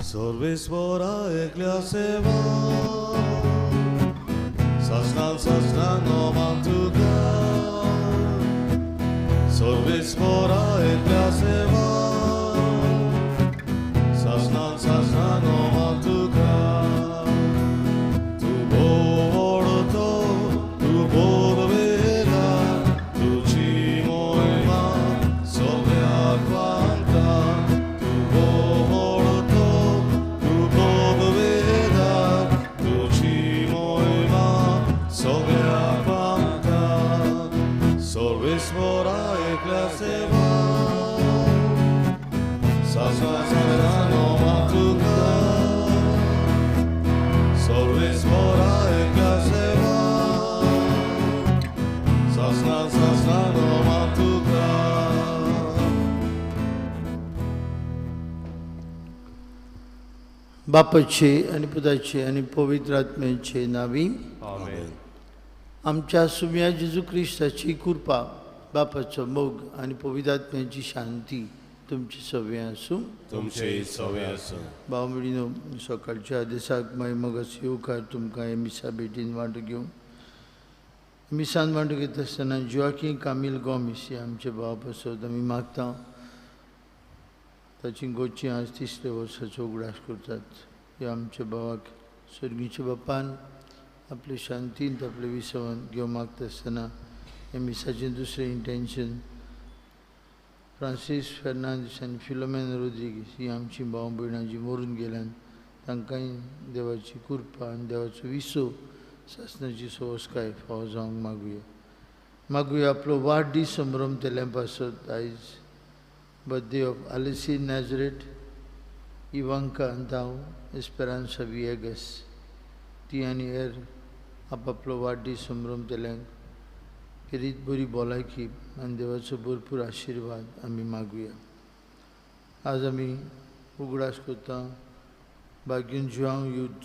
Sorvisvora ekliaseva Sasnan omantuka Sorvisvora ekliaseva Sasnan omantuka Tu borto, tu borvera Tu cimoima sovea quanta Tu borto Sorvisvora ekliaseva Sasnan omantuka Sorvisvora ekliaseva Sasnan omantuka बापाचे आणि पुताचे आणि पवित्र आत्म्याचे नावी आमेन. आमच्या सुम्या जेजू ख्रिस्ताची कृपा बापाचो मोग आणि पवित्र आत्म्याची शांती तुमची सवय असू तुमचे सवय असो. भाव मिळीनो सकाळच्या दिसाक मागीर मगस येवकार तुमकां हे मिसा भेटीन वांटो घेवन मिसान वांटो घेता आसतना जिवाकी कामील गोमिसी आमचे भाव बसत आमी मागता ताची गोची आज 3रे वर्साचो उगडास करतात. ह्या आमच्या भावाक स्वर्गीच्या बापान आपले शांतीन आपले विसवन घेवंक मागता आसतना हे मिसाचें दुसरें इंटेन्शन फ्रांसीस फेर्नांदीस आनी फिलोमेन रोड्रिगीस ही आमची भाव भयणां जी मरून गेल्यान तांकांय देवाची कृपा आनी देवाचो विसो सासणाची सोवस्काय फावो जावंक मागुया आपलो वाडदीस संभ्रम तेल्या पासत आयज birthday of Alice Nazareth, Ivanka Antao, Esperanza Viegas, ती आनी हेर आपापलो वाडदीस संभ्रम तेल्यांक खेरीत बरी भलायकी आनी देवाचो भरपूर आशिर्वाद आमी मागुया. आज आमी उगडास करता भाग्यून जुआंव यूथ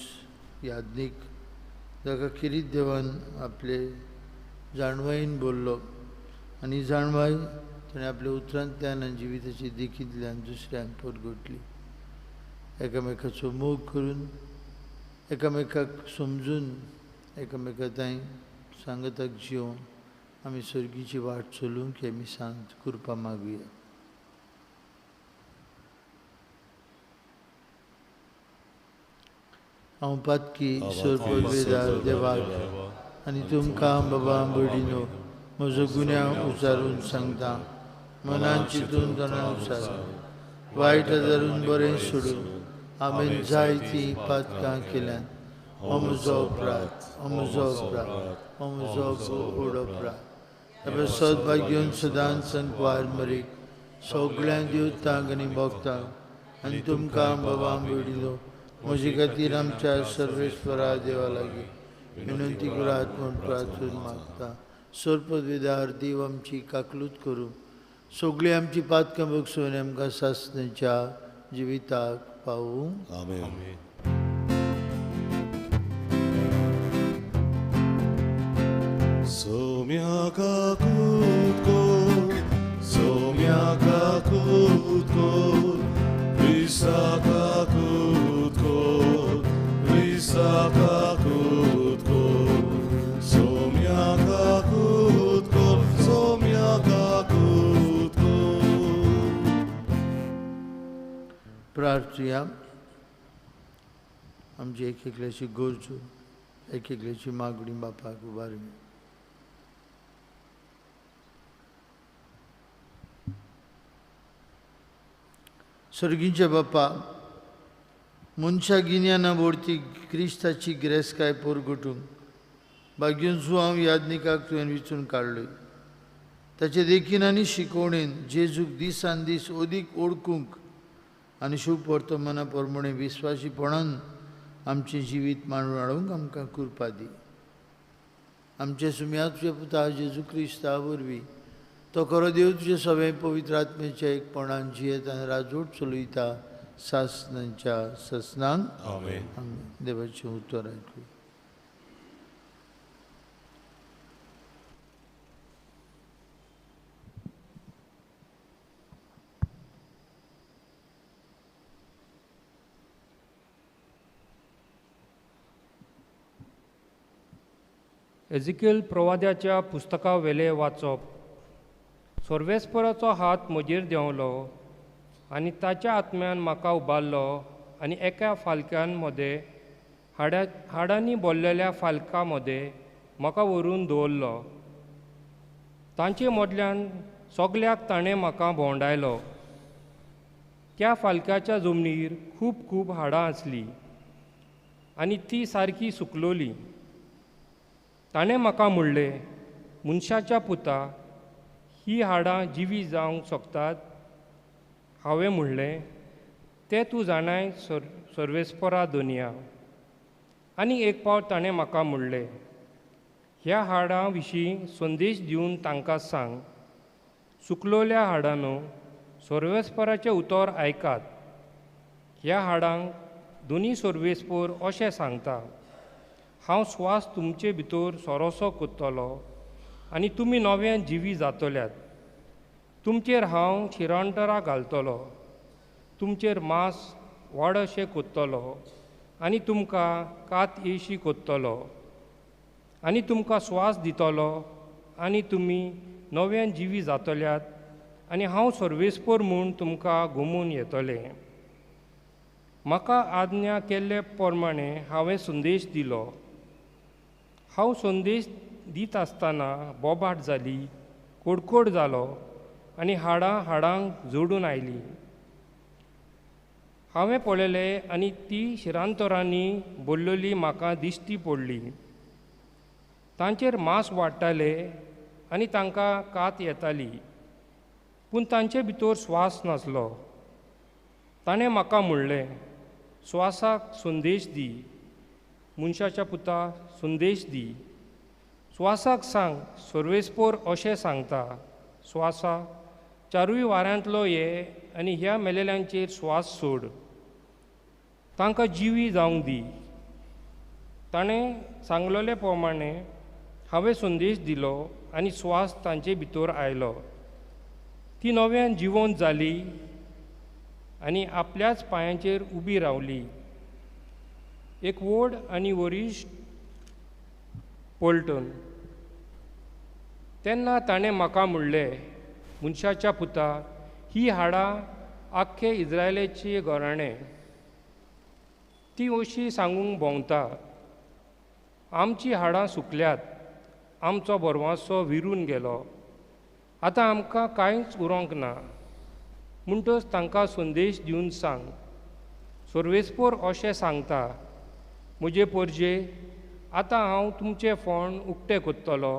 यादनीक जाका खेरीत देवान आपले जाणवायेन बोल्लो आनी जाणवाय ताणें आपल्या उतरांतल्यान आनी जिविताची देखींतल्यान दुसऱ्यांक परगटली. एकामेकाचो मोग करून एकामेकाक समजून एकामेका ताईं सांगताक जिवन आमी सर्गीची वाट चलूंक हे मिसांत कृपा मागुया. हांव पातकी सोरपवेदार देवाक आनी तुमकां बाबा भयणीनो म्हजो गुन्यांव उचारून सांगता. मनान चिंतून तोंडानुसार वायट धरून बरें सोडून हांवें जायतीं पातकां केल्यान हो म्हजो अपराध हो म्हजो व्हड अपराध. हे सदभाग्यून सदांच संकवार मरीक सगळ्या दिवतांक आनी भोगतांक आनी तुमकां बाबा भयणीनो म्हजे खातीर आमच्या सर्वेश्वरा देवा लागीं विनंती करात म्हूण प्रार्थून मागता. सोरपवेदार देव आमची काकलूत करूं सगळीं आमची पातकां बगसून आमकां सासणाच्या जिविताक पावूं. आमेन. Somiaka kutko, somiaka kutko, risaka kutko, risaka kutko, somiaka kutko, somiaka kutko. प्रार्थया आमची एक एकल्याची गरजो एक एकल्याची मागणी बापाक उबारली. सर्गीच्या बापा मनशा गिन्याना वरती क्रिस्ताची गिरेस्काय परगटूंक भाग्यून जुआंव यादनिकाक तुवें विचून काडलोय. ताचे देखीन आनी शिकवणेन जेजूक दिसान दीस अदीक ओळखूंक आनी शुभ वर्तमाना प्रमाणे विस्वासीपणान आमचें जिवीत मांडून हाडूंक आमकां कृपा दी. आमचे सुम्याचे पुता जेजू क्रिस्ता वरवीं तो खरो देव तुजे सगळे पवित्र आत्म्याच्या एकपणान जियेत आनी राजवट चलयता सासणांच्या ससनांक. आमेन. देवाचें उतर आयकूया. एजिकेल प्रवाद्याच्या पुस्तका वेले वाचप. सर्वेस्पराचो हात म्हजेर देंवलो आनी ताच्या आत्म्यान म्हाका उबारलो आनी एका फालक्यान मदें हाडांनी भरलेल्या फालका मदें म्हाका व्हरून दवरलो. तांचे मदल्यान सगल्याक ताणें म्हाका भोंवडायलो. त्या फालक्याच्या जमनीर खूब खूब हाडां आसलीं आनी ती सारकी सुकलोली. ताणें म्हाका म्हणलें, मनशाच्या पुता, ही हाडां जिवी जावंक शकतात? हांवें म्हणलें, तें तूं जाणाय सर्वेस्परा दोनिया. आनी एक पावट ताणें म्हाका म्हणलें, ह्या हाडां विशीं संदेश दिवन तांकां सांग, सुकलोल्या हाडांनो, सर्वेस्पराचें उतर आयकात. ह्या हाडांक दोनी सर्वेस्पर अशें सांगता, हांव स्वास तुमचे भितर सोरोसो कोत्तलो आनी तुमी नव्यान जिवी जातल्यात. तुमचेर हांव शिरांतरां घालतलो, तुमचेर मांस वाड अशें कोत्तलो आनी तुमकां कात येशी कोत्तलो आनी तुमकां स्वास दितलो आनी तुमी नव्यान जिवी जातल्यात आनी हांव सर्वेस्पर म्हूण तुमकां घुमून येतलें. म्हाका आज्ञा केल्ले प्रमाणें हांवें संदेश दिलो. हांव संदेश दीत आसतना बोबाट जाली, कोडकोड जालो आनी हाडां हाडांक जोडून आयलीं. हांवें पळयलें आनी ती शिरांतरांनी भरलेली म्हाका दिश्टी पडली. तांचेर मांस वाडटालें आनी तांकां कात येताली, पूण तांचे भितर स्वास नासलो. ताणें म्हाका म्हणलें, स्वासाक संदेश दी, मनशाच्या पुता संदेश दी. स्वासाक सांग, सर्वेस्पर अशें सांगता, स्वासा, 4 वाऱ्यांतलो ये आनी ह्या मेलेल्यांचेर स्वास सोड. तांकां जिवी जावंक दी. ताणें सांगलोले प्रमाणें हांवें संदेश दिलो आनी स्वास तांचे भितर आयलो. ती नव्यान जिवंत जाली आनी आपल्याच पांयांचेर उबी रावली. एक व्हड आनी वरिश्ट पलटन. तेन्ना ताणें म्हाका म्हणलें, मनशाच्या पुता, ही हाडां आख्खे इस्रायेलाचे घराणें. ती अशी सांगूंक भोंवता, आमची हाडां सुकल्यात, आमचो बोरवांसो विरून गेलो, आतां आमकां कांयच उरोंक ना. म्हणटच तांकां संदेश दिवन सांग, सर्वेस्पर अशें सांगता, म्हजे परजे, आतां हांव तुमचें फोंड उक्तें कोत्तलो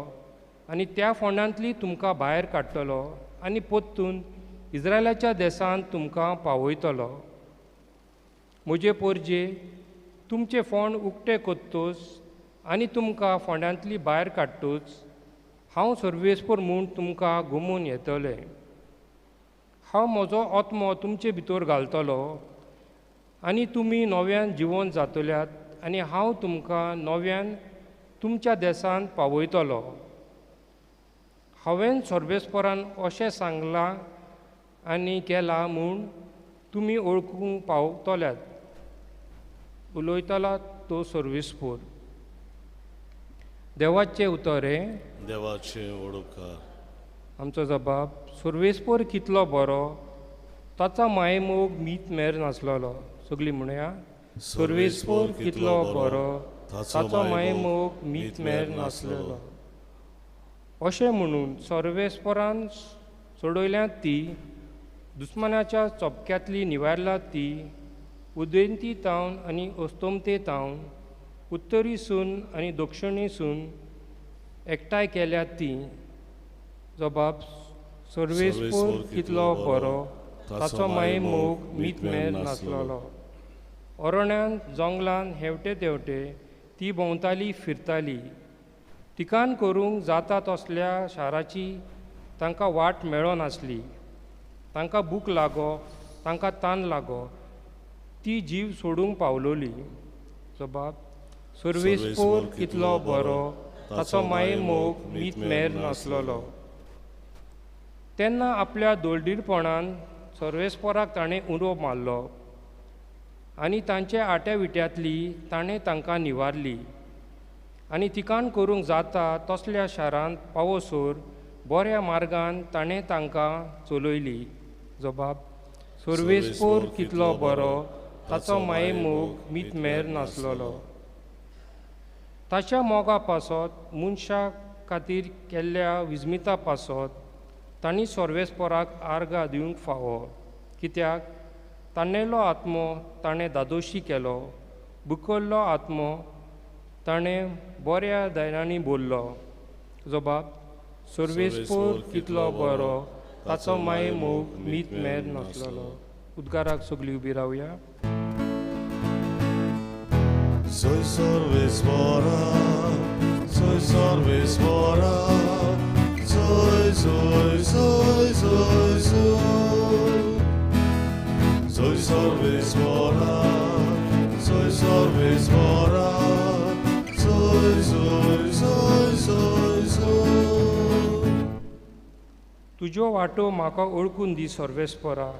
आनी त्या फोंडांतली तुमकां भायर काडटलो आनी पोत्तून इस्रायलाच्या देशांत तुमकां पावयतलो. म्हजे परजे, तुमचें फोंड उक्तें कोत्तोच आनी तुमकां फोंड्यांतली भायर काडटोच हांव सर्वेस्पर म्हूण तुमकां घुमून येतलें. हांव म्हजो आत्मो तुमचे भितर घालतलो आनी तुमी नव्यान जिवंत जातल्यात आनी हांव तुमकां नव्यान तुमच्या देशांत पावयतलो. हांवें सर्वेस्परान अशें सांगलां आनी केलां म्हूण तुमी वळखूंक पावतल्यात. उलयतला तो सर्वेस्पर. देवाचें उतरें. देवाचे ओडकार. आमचो जबाब, सर्वेस्पर कितलो बरो, ताचा मायमोग मीत मेर नासलोलो. सगळीं म्हणया, सर्वेस्पर कितलो बरो, ताचो मायमोग मीत मेर नासलेलो. अशें म्हणून सर्वेस्परान सोडयल्यांत ती, दुस्मानाच्या चोपक्यांतली निवारल्यात ती, उदेंती तावन आनी अस्तोमते तावन, उत्तरीसून आनी दक्षिणेसून एकठांय केल्यात ती. जबाब, सर्वेस्पर कितलो बरो, ताचो मायमोग मीत मेर नासलोलो. अरण्यांत जंगलांत हेवटे तेवटे ती भोंवताली फिरताली. ठिकाण करूंक जाता तसल्या शाराची तांकां वाट मेळो नासली. तांकां भूक लागो, तांकां तान लागो, ती जीव सोडूंक पावलोली. जबाब, सर्वेस्पर कितलो बरो, ताचो मायमोग मीत मेर नासलोलो. तेन्ना आपल्या दोळडीरपणान सर्वेस्पराक ताणें उडो मारलो आनी तांचे आट्या विट्यांतली ताणें तांकां निवारली. आनी तिकान करूंक जाता तसल्या शारांत पावोसोर बऱ्या मार्गान ताणें तांकां चलयली. जबाब: सर्वेस्पोर कितलो बरो, ताचो माये मोग मितमेर नासलोलो. ताच्या मोगा पासत मनशा खातीर केल्ल्या विजमिता पासत तांणी सर्वेस्पोराक आर्गां दिवंक फावो, कित्याक ताणेलो आत्मो ताणें दादोशी केलो, बुकल्लो आत्मो ताणें बऱ्या दायनांनी भरलो. जबाब: सर्वेस्पोर कितलो बरो, ताचो माये मोग मितमेर नासलोलो. उद्गाराक सगळीं उबी रावया. Soy sorvesbora, soy sorvesbora, soy, soy, soy, soy, soy. Soy sorvesbora, soy sorvesbora, soy, soy, soy, soy, soy. तुज्यो वाटो म्हाका ओळखून दी सर्वेस्परा,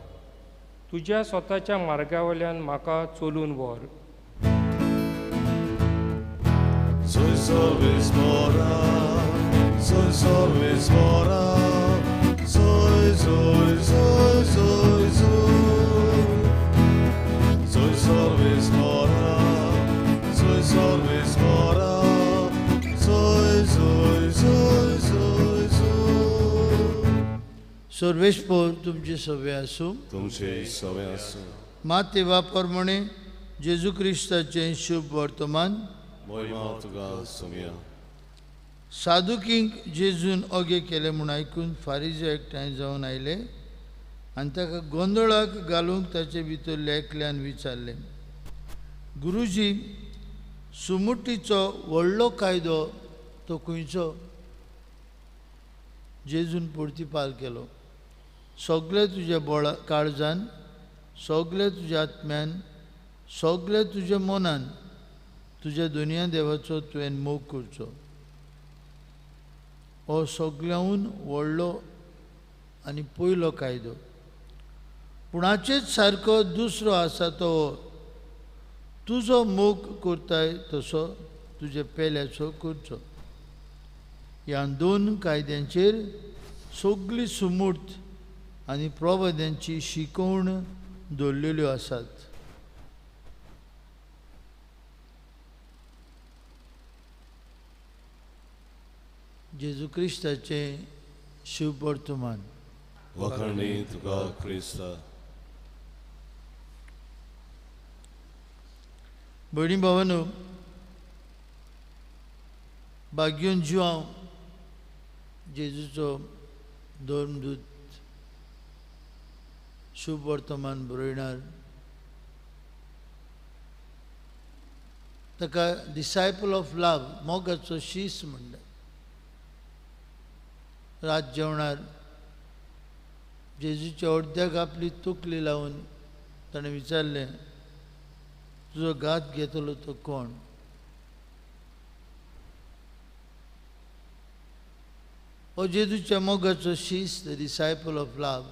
तुज्या स्वताच्या मार्गा वयल्यान म्हाका चलून व्हर. Soy sorvesbora, soy sorvesbora, soy, soy, soy, soy, soy. Soy sorvesbora, soy sorvesbora, soy, soy, soy, soy, soy. सर्वेस्पोर तुमचे सवे आसूं. तुमचे सवे आसूं. मातेवा प्रमाणे जेजू क्रिस्ताचें शुभ वर्तमान. मोहिमा तुका सुमिया. सादुकींक जेजून ओगे केले म्हूण आयकून फारिजे एकठांय जावन आयले आनी ताका गोंदळाक घालूंक ताचे भितरले एकल्यान विचारले, गुरुजी, सुमुटीचो व्हडलो कायदो तो खंयचो? जेजून प्रतिपाल केलो, सगळे तुज्या बोळा काळजान, सगळे तुज्या आत्म्यान, सगळे तुज्या मनान तुज्या दुनिया देवाचो तुवें मोग करचो. हो सगळ्याहून व्हडलो आनी पयलो कायदो. पुणाचेच सारको दुसरो आसा तो तुजो मोग करताय तसो तुज्या पेल्याचो करचो. ह्या दोन कायद्यांचेर सगळी सुमूर्त आनी प्रवाद्यांची शिकवण दवरलेल्यो आसात. जेजू क्रिस्ताचें शुभ वर्तमान. वखणी तुका क्रिस्ता. भयणी भावांनो, भाग्योन जिवांव जेजूचो धर्मदूत शुभ वर्तमान बरयणार. ताका डिसायपल ऑफ लव, मोगाचो शीस म्हणटात. रात जेवणार जेजूच्या अर्द्याक आपली तकली लावून ताणें विचारलें, तुजो घात घेतलो तो कोण? हो जेजूच्या मोगाचो शीस, द डिसायपल ऑफ लव,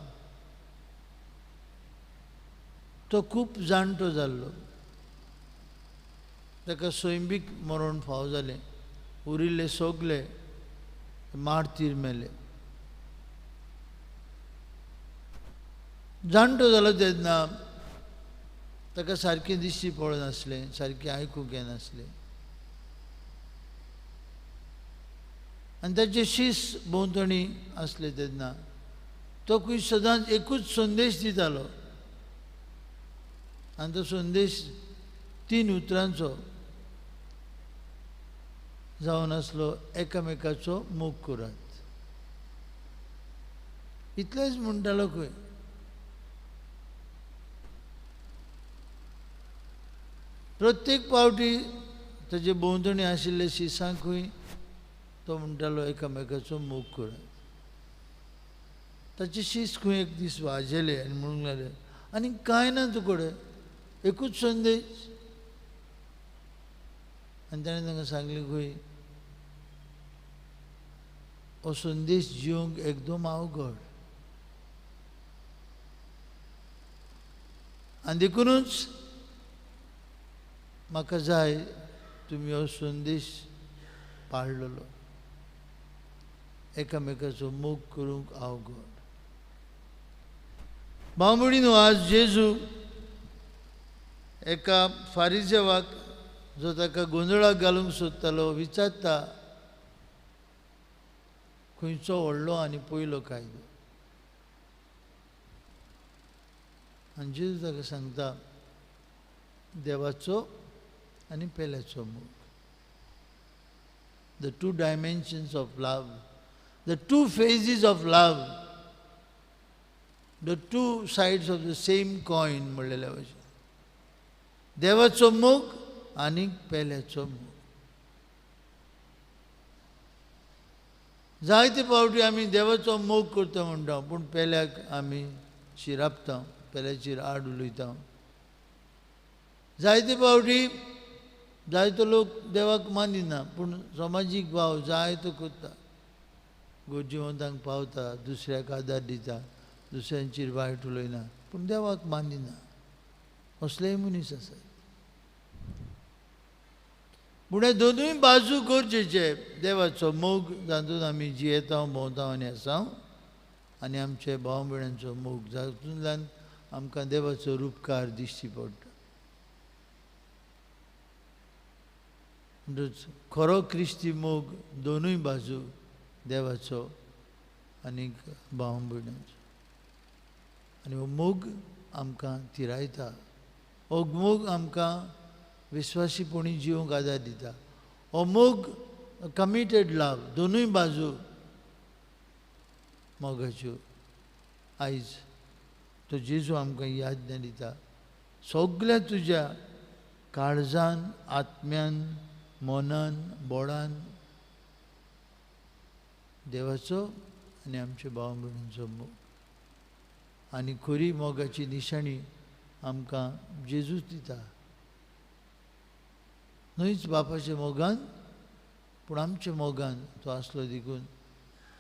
तो खूब जाणटो जाल्लो. ताका सैमीक मरण फाव जालें. उरिल्ले सगळे मारतीर मेले. जाणटो जालो तेन्ना ताका सारकें दिश्टी पडनासलें, सारकें आयकूंक येनासलें. आनी ताचे शीस भोंवतणी आसले तेन्ना तो खंय सदांच एकूच संदेश दितालो. आनी तो संदेश 3 उतरांचो जावन आसलो, एकामेकाचो मोग करात. इतलेंच म्हणटालो खंय. प्रत्येक पावटी ताचे भोंवतणी आशिल्ले शिसांकूय तो म्हणटालो एकामेकाचो मोग करात. ताचे शीस खंय एक दीस वाजेले आनी म्हणूंक लागले, आनी कांय ना तुकडे, एकूच संदेश. आनी ताणें तांकां सांगलें, खंय हो संदेश जिवंक एकदम अवघड. आनी देखूनच म्हाका जाय तुमी हो संदेश पाळलेलो, एकामेकाचो मोग करूंक अवघड. भाव भयणीनो, आज जेजू एका फारिजेवाक जो ताका गोंधळाक घालूंक सोदतालो विचारता, खंयचो व्हडलो आनी पयलो कायदो? आनी जेजू ताका सांगता, देवाचो आनी पेल्याचो मोग. The two dimensions of love, the two phases of love, the two sides of the same coin म्हणलेल्या भशेन. देवाचो मोग आनी पेल्याचो मोग. जायते फावटी आमी देवाचो मोग करता म्हणटा, पूण पेल्याक आमी शिरापता, पेल्याचेर आड उलयता. जायते फावटी जायतो लोक देवाक मानिना, पूण समाजीक भाव जाय तो करता, गोरजिवंतांक पावता, दुसऱ्याक आदार दिता, दुसऱ्यांचेर वायट उलयना, पूण देवाक मानिना. असलेय मनीस आसात. पूण हे दोनूय बाजू गरजेचे. देवाचो मोग जातून आमी जियेता, भोंवता आनी आसा, आनी आमचे भाव भयणांचो मोग जातूंतल्यान आमकां देवाचो रूपकार दिश्टी पडटा. खरो क्रिस्ती मोग दोनूय बाजू देवाचो आनी भाव भयणांचो. आनी हो मोग आमकां तिरायता. हो मोग आमकां विश्वासीपणी जिवंक आदार दिता. हो मोग कमिटेड लव, दोनूय बाजू मोगाच्यो. आयज तो जेजू आमकां ही आज्ञा दिता, सगळ्या तुज्या काळजान, आत्म्यान, मनान, बोडान देवाचो आनी आमच्या भाव भयणींचो मोग. आनी खरी मोगाची निशाणी आमकां जेजूच दिता. न्हयच बापाच्या मोगान, पूण आमच्या मोगान तो आसलो देखून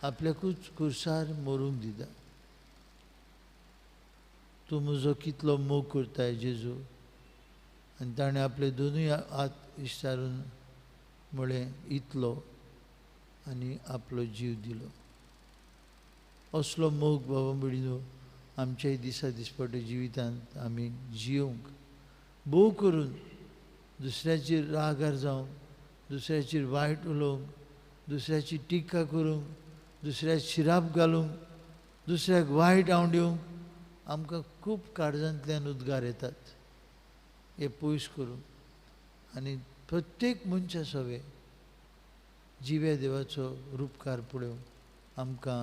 आपल्याकूच खुर्सार मरूंक दिता. तूं म्हजो कितलो मोग करताय जेजू. आनी ताणें आपले दोनूय हात इश्टारून म्हळें इतलो आनी आपलो जीव दिलो. असलो मोग बाबा भयणीनो आमच्याय दिसा दिसपट्या जिवितांत आमी जियोंक, भोव करून दुसऱ्याचेर रागार जावंक, दुसऱ्याचेर वायट उलोवंक, दुसऱ्याची टिका करूंक, दुसऱ्याक शिराप घालूंक, दुसऱ्याक वायट आवडिवंक आमकां खूब काळजांतल्यान उद्गार येतात. हे पयस करूंक आनी प्रत्येक मनशा सवे जिव्या देवाचो रूपकार पळोवंक आमकां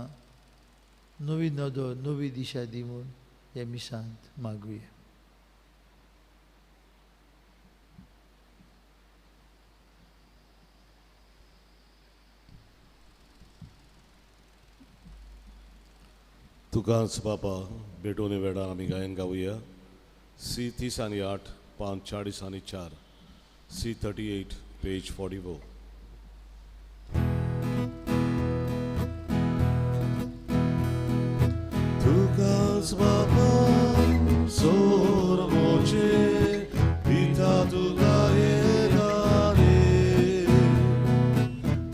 नवी नदो, नवी दिशा दी म्हूण ह्या मिसांत मागुया. तुकाच बापा भेटोवने वेळार आमी गायन गावया. C30 पान 40 C38 page 44. Tukas baba sormoce vita tuka egare.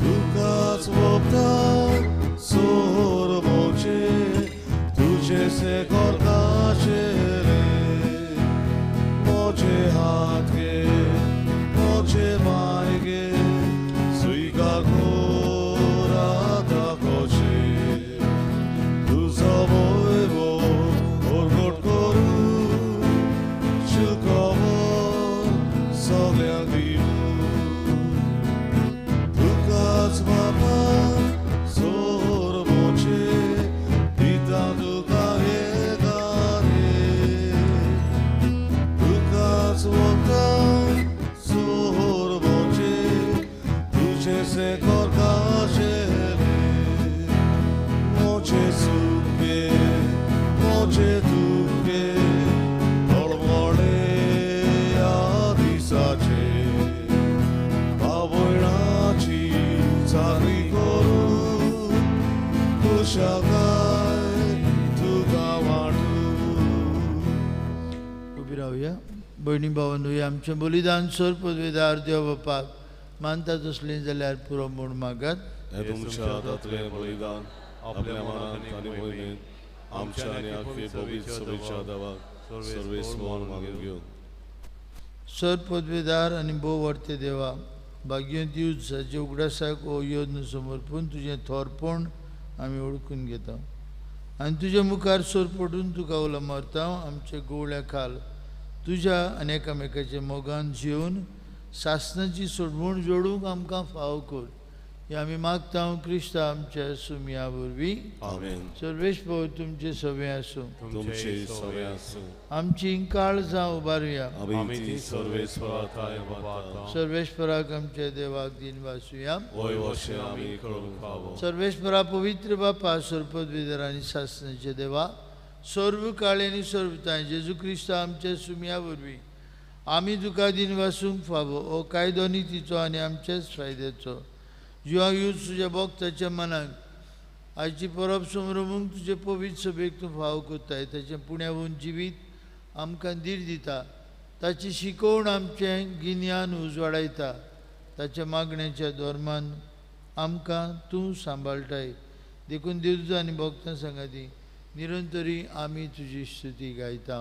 Tukas vopta sormoce tuce se korkachere. Moce hatke moce maige suika kora da koche. Tu zaboevo orgot koru chilkovo sogliandivu. Tukas baba sormoce dita tuka egare. Tukas vota sormoce tuce se korkachere. Moce suke moce tuke olvole adisace. Baboinaci cari koru kushakai tukawatu. उबी रावया. भयणी भावांनो, हे आमचें बलिदान sir पदवेदार देव बापाक मानता तसलें जाल्यार पुरो म्हूण मागात. हे तुमच्या हातांतलें बलिदान आपल्या मनांत आनी मोहिमेंत आमच्या आनी आख्खे पवित्र सभेच्या देवाक सर्वेस्वर मागून घेवन. सर पदवेदार आनी भोव वर्ते देवा, भाग्यवंती उज्साचे उगडासाक हो योजना समर्पून तुजें थोरपण आमी ओळखून घेता आनी तुज्या मुखार सोर पडून तुका उलो मारता. आमचे गोवळ्या खाल तुज्या आनी एकामेकाच्या मोगान जिवन सासणाची सोडवण जोडूंक आमकां फाव कर. हे आमी मागता क्रिस्ता आमच्या सुमया वरवीं. आमेन. सर्वेस्पर तुमचे सवे आसूं. तुमचे सवे आसूं. आमची काळजां उबारुया. आमी ती सर्वेस्पराताय मागता. सर्वेस्पराक आमच्या देवाक दिन वासुया. होय अशें आमी करूंक फावो. सर्वेस्परा पवित्र बापा, सरपदवीधर आनी सासणाचे देवा, सर्व काळे आनी सर्वताय जेजू क्रिस्ता आमच्या सुमया वरवीं आमी तुका दिन वासूंक फावो. हो कायदो नितीचो आनी आमच्याच फायद्याचो जिवाक यूज तुज्या भक्ताच्या मनाक आयची परब समरमूंक तुजे पवित्र सभेक तूं फाव कोत्ताय. ताचें पुण्यावून जिवीत आमकां धीर दिता. ताची शिकवण आमचें गिन्यान उजवाडायता. ताच्या मागण्याच्या धोरमान आमकां तूं सांबाळटाय. देखून दिवज आनी भक्तां सांगाती निरंतरी आमी तुजी स्तुती गायता.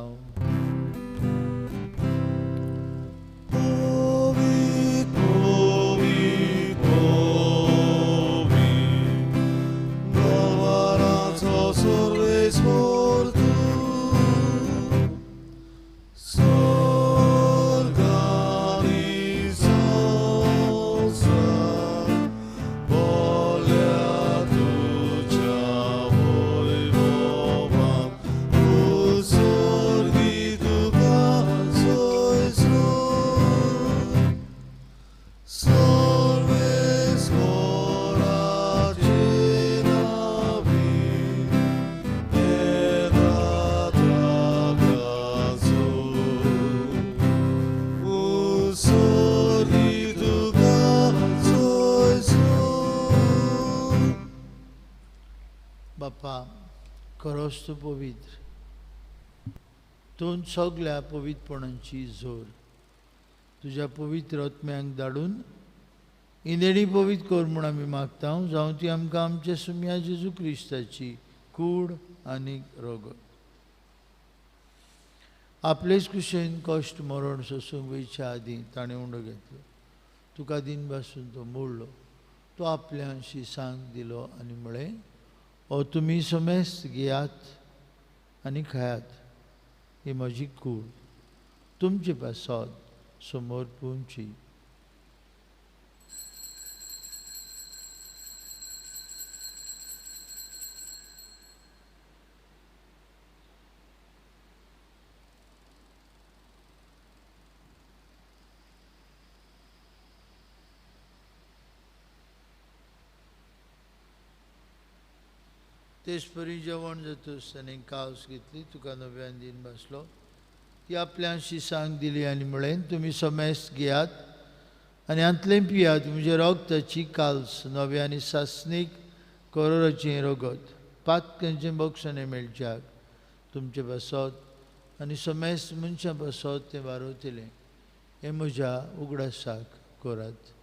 बापा, खरोच तूं पवित्र. तूं सगळ्या पवित्रपणांची जोर तुज्या पवित्र आत्म्यांक धाडून इंदेणी पवित्र कर म्हूण आमी मागता. जावं ती आमकां आमच्या सुमया जेजू क्रिस्ताची कूड आनी रोगत. आपलेच कुशेन कश्ट मरण सोसूंक वयच्या आदीं ताणें उंडो घेतलो. तुका दिन पासून तो मोडलो. तो आपल्या शिसांक दिलो आनी म्हळें, ओ तुमी समेस्त घेयात आनी खायात. ही म्हजी कूड तुमचे पासत समर्पूंची. तेच परी जेवण जातूस ताणें कावस घेतली. तुका नव्यान दिन बसलो. ती आपल्या शिसांक दिली आनी म्हळें, तुमी समेस्त घेयात आनी हांतलें पियात. म्हज्या रोगताची काल्स नव्या आनी सासणीक करोराचें रोगत पातकांचें बक्षणें मेळच्याक तुमचे बसत आनी समेस्त मनशां बसत तें वारोतलें. हें म्हज्या उगडासाक करात.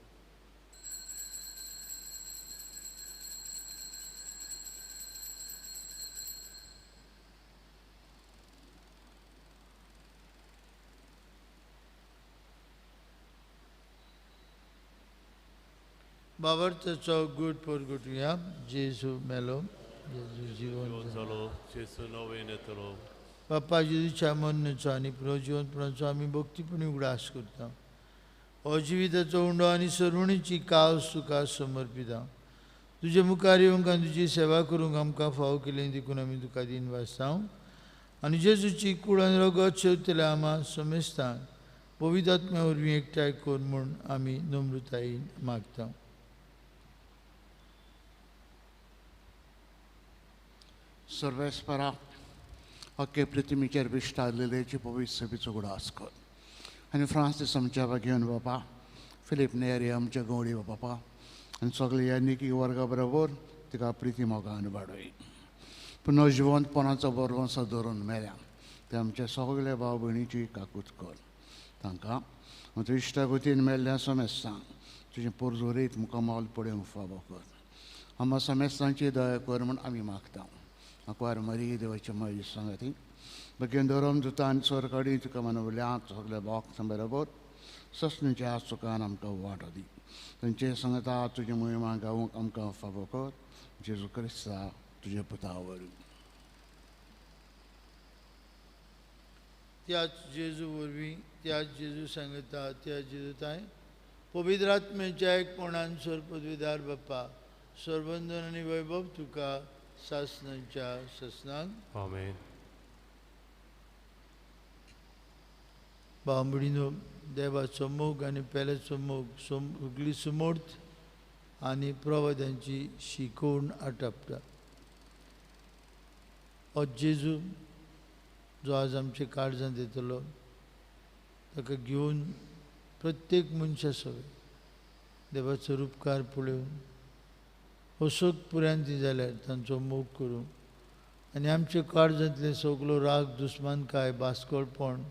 बाबरताचो गूट परगुटुया. जेजू मेलो, जेजू जिवन जालो, जेजू नवें येतलो. बापा जेजूच्या मरणाचो आनी पुनर्जिवनपणाचो आमी भक्तीपणी उगडास करता. हो जिविताचो उंडो आनी सरवणीची कावस तुका समर्पिता. तुजे मुखार येवंक आनी तुजी सेवा करूंक आमकां फाव केलें देखून आमी तुका दिन वाचता. आनी जेजूची कूड आनी रगत शेवतले आमा समेस्तांक पवित्र आत्म्या वरवीं एकठांय कर म्हूण आमी नम्रतायेन मागता. सर्वेस्परा अख्खे पृथ्वीचेर विस्तारलेलेची पवित्र सभेचो उगडास कर. आनी फ्रांसीस आमच्या घेवन बापा, फिलीप नेरी आमच्या गवळी बापा आनी सगळे यानिकी वर्गा बरोबर तिका प्रिती मोगान वाडय. पुनर्जिवंतपणाचो बरोवंसो धरून मेल्या ते आमच्या सगळ्या भाव भयणीची काकूत कर. तांकां इश्टागुतीन मेल्ल्या समेस्तांक तुझे पोरजोरीत मुखामाल पळोवंक फावो कर. आम्हा समेस्तांची दया कर म्हूण आमी मागता. आंकवार मरी देवाची मागी सांगाती बेगीन धोरम जुता आनी सोरकाडी तुका मनवल्यात सगळ्या भोगतां बरोबर ससणीच्या सुखान आमकां वाटो दी. तांचे सांगता तुजी मोहिमा गावूंक आमकां फावो कर. जेजू क्रिस्ता तुजे पुता वरवीं. त्याच जेजू वरवीं त्याच जेजू सांगता त्या जेजूताय पवित्र आत्म्याच्या एकपणान सोर पदवीदार बाप्पा सर्वंदन आनी वैभव तुका सासणांच्या ससनांक. आमेन. बांबडीनो देवाचो मोग आनी पेलेचो मोग सगळी सुमोर्त आनी प्रवाद्यांची शिकोवण आटापता. हो जेजू जो आज आमचे काळजांत येतलो ताका घेवन प्रत्येक मनशा सवय देवाचो उपकार पळोवन असोक पुरांती जाल्यार तांचो मोग करूं आनी आमचे काळजांतले सगळो राग दुस्मानकाय बासकळपण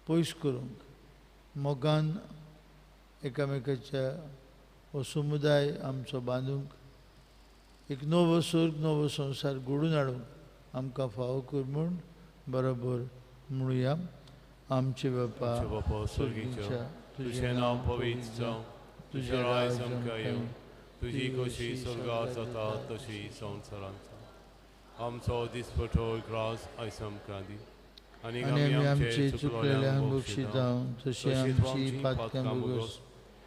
पयस करूंक मोगान एकामेकाच्या हो समुदाय आमचो बांदूंक एक नवो स्वर्ग नवो संवसार घडोवन हाडूंक आमकां फावो कर म्हूण बरोबर म्हणुया. आमचे बापा स्वर्गीच्या तुझें नांव पवित्र जावं. तुजें राज आमकां येवं. तुजी कशी स्वर्गांत जाता तशी संवसारांत जावं. आमचो दिसपठोय ग्रास आयज आमकां दी आनी आमी आमचे चुकलेल्यांक बक्षिता तशी आमची पातकां बगस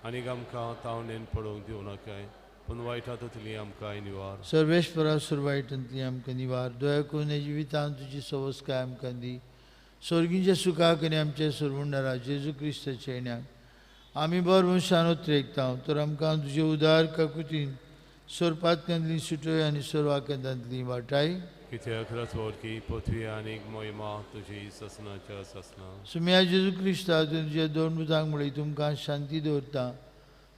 आनी आमकां तावडेन पडोवंक दिवं नाकाय पूण वायटांतली आमकां निवार. सर्वेश्वरा सुरवायटांतली आमकां निवार. दया करून जिवितांत तुजी सवस्काय आमकां दी. स्वर्गीच्या सुखाक आनी आमच्या सुरवणारा जेजू क्रिस्ताच्या येण्याक आमी बरो शानोत रेखता तर आमकां तुजे उदार काकुतीन सोरपातकांतली सुटय आनी सोरवाकांतांतली वाटाय. कित्याक रचवड की पृथ्वी आनी मोहिमा तुजी ससनाच्या ससना. सुम्या जेजू क्रिस्ता तुज्या दोन मुतांक म्हळी तुमकां शांती दवरता.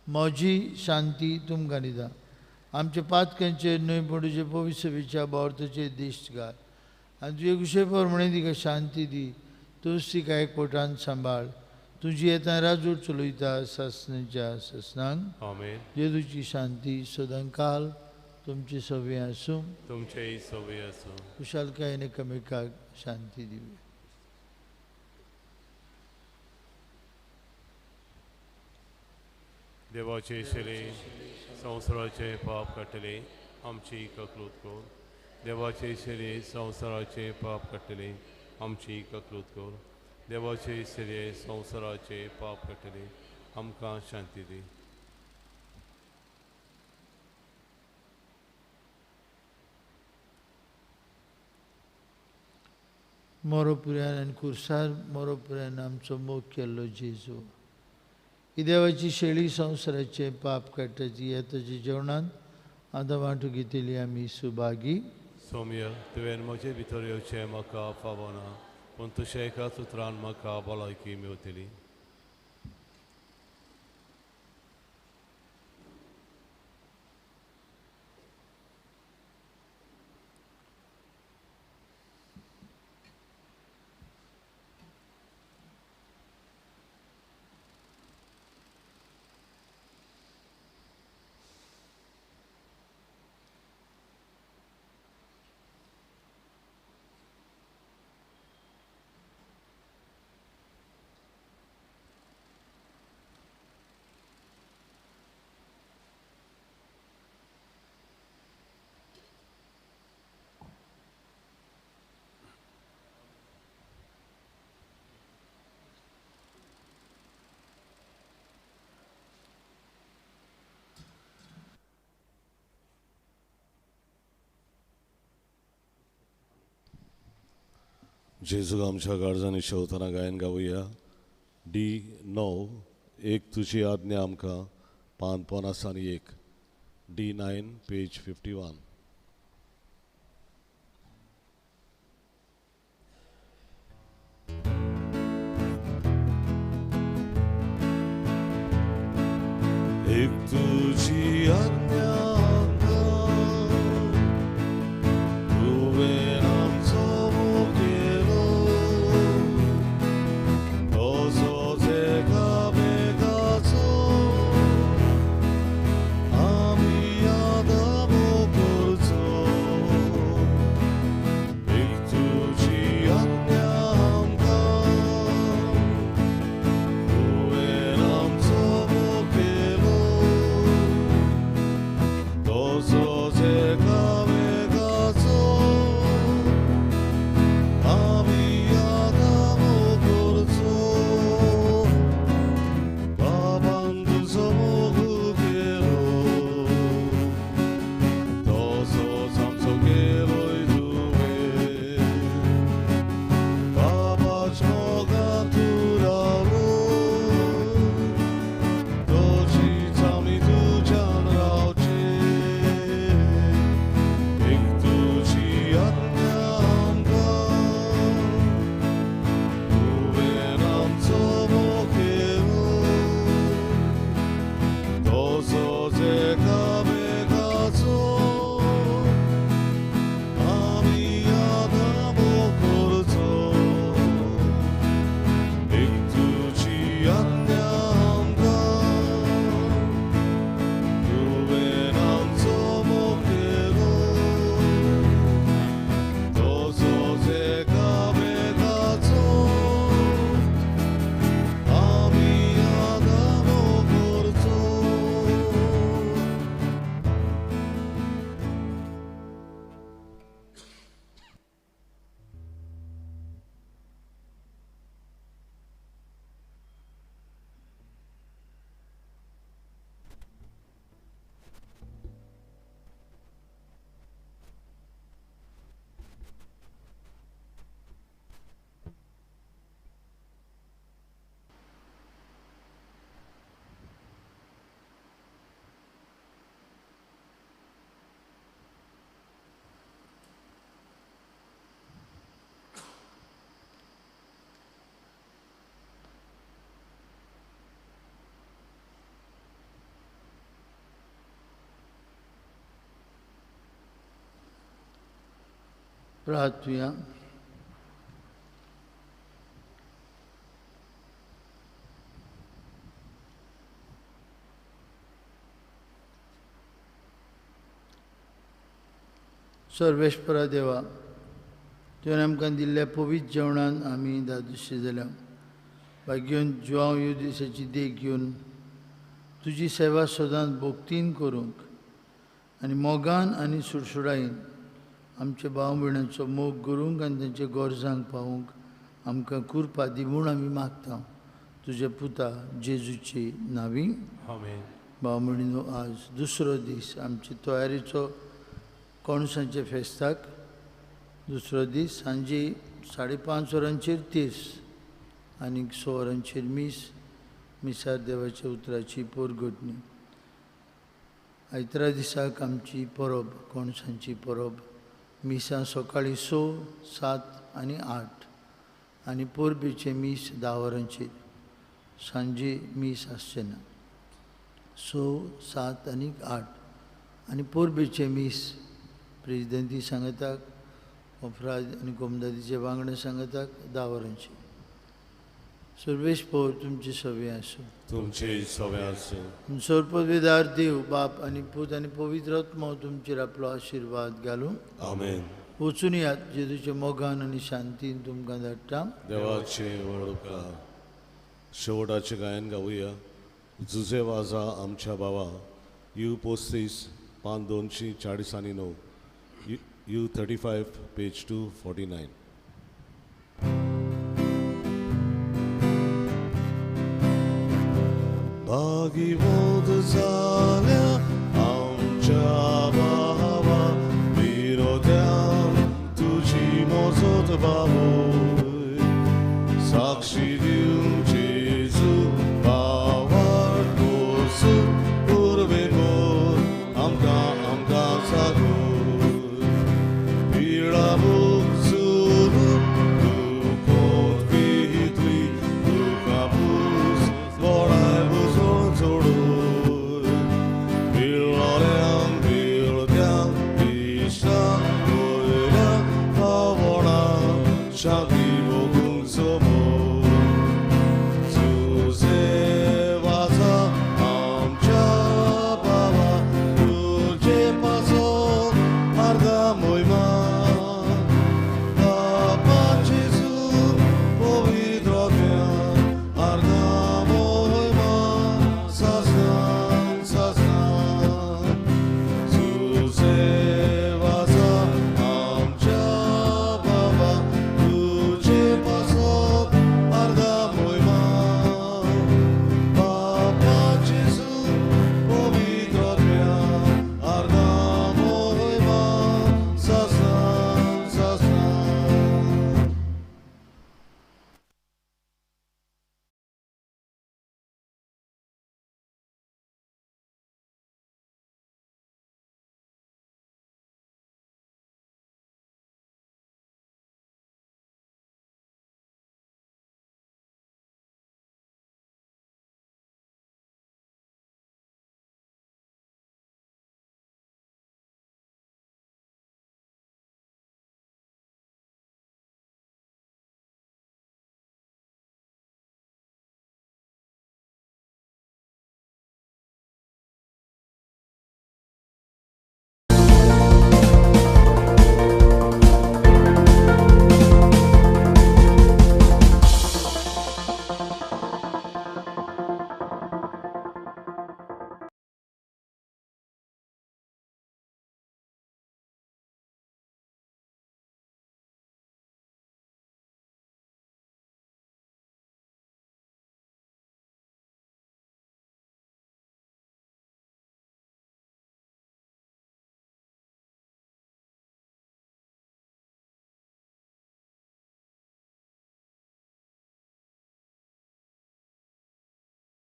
म्हजी शांती तुमकां दिता. आमच्या पातकांचेर न्हय पूण तुजे पवित्र सभेच्या बावरताचेर दिश्ट घाल आनी तुजे कुशे प्रमाणे तिका शांती दी. तूंच तिका एकवटान सांबाळ. तुजी येता राजवट चलयता ससनाच्या ससनांक. आमेन. जेजूची शांती सदांकाल तुमची सवय आसूं. तुमचेय सवय आसूं. कुशालकायेन एकामेकाक शांती दिवया. देवाचे शिरे संवसाराचे पाप काडटले आमची ककलूत कर. देवाचे शिरे संवसाराचे पाप काडटले आमची ककलूत कर. देवाचे शिरे संवसाराचे पाप काडटले आमकां शांती दी. मोरोपुऱ्यान आनी कुर्सार मोरोपुऱ्यान आमचो मोग केल्लो जेजू ही देवाची शेळी संवसाराचे पाप काडटाची येताच्या जेवणांत आतां वांटू घेतिल्ली आमी सुभागी. सौम्य तुवें म्हजे भितर येवचें म्हाका फावो ना पूण तुज्या एकाच उतरान म्हाका भलायकी मेवतली. जेजू आमच्या काळजांनी शेवताना गायन गावुया. D9 एक तुजी आज्ञा आमकां 551. D9 page 51. एक तुजी आज्ञा प्रार्थूया. सर्वेश्वरा देवा, तुवें आमकां दिल्ल्या पवित्र जेवणान आमी दादोशी जाल्या भाग्योन जुवांव ह्यो दिसाची देख घेवन तुजी सेवा सदांच भोगतीन करूंक आनी मोगान आनी सुडसुडायेन आमच्या भाव भयणांचो मोग करूंक आनी तांच्या गोरजांक पावूंक आमकां कृपा दी म्हूण आमी मागता तुज्या पुता जेजूची नांवी. आमेन. भाव भयणीनो, आज दुसरो दीस आमचे तयारेचो कोणसांच्या फेस्ताक दुसरो दीस सांजे 5:30 वरांचेर तीर्स आनी 6 वरांचेर मिसार देवाच्या उतराची पोरगोटणी. आयतारा दिसाक आमची परब, कोणसांची परब, मिसां सकाळीं 6, 7 आनी 8 आनी पोरबेचे मीस 10 वरांचेर. सांजे मीस आसचे ना. 6, 7 आनी 8 आनी पोरबेचे मीस प्रेजिडेंटी सांगताक, कोफराज आनी कोमदादीचे वांगडा सांगताक 10 वरांचेर. सर्वेश पौर तुमची सवय आसूं. तुमची सवय आसूं. सर्पवेदार देव बाप आनी पूत आनी पवित्र आत्मा तुमचेर आपलो आशिर्वाद घालूं. आमेन. वचून यात जेजूच्या मोगान आनी शांतीन तुमकां धाडटा. देवाचे वळखा. शेवटाचे गायन गावुया. जुजे वाजा आमच्या बाबा. यू 35 पान 249 यू 35 पेज 249. Bagi oldu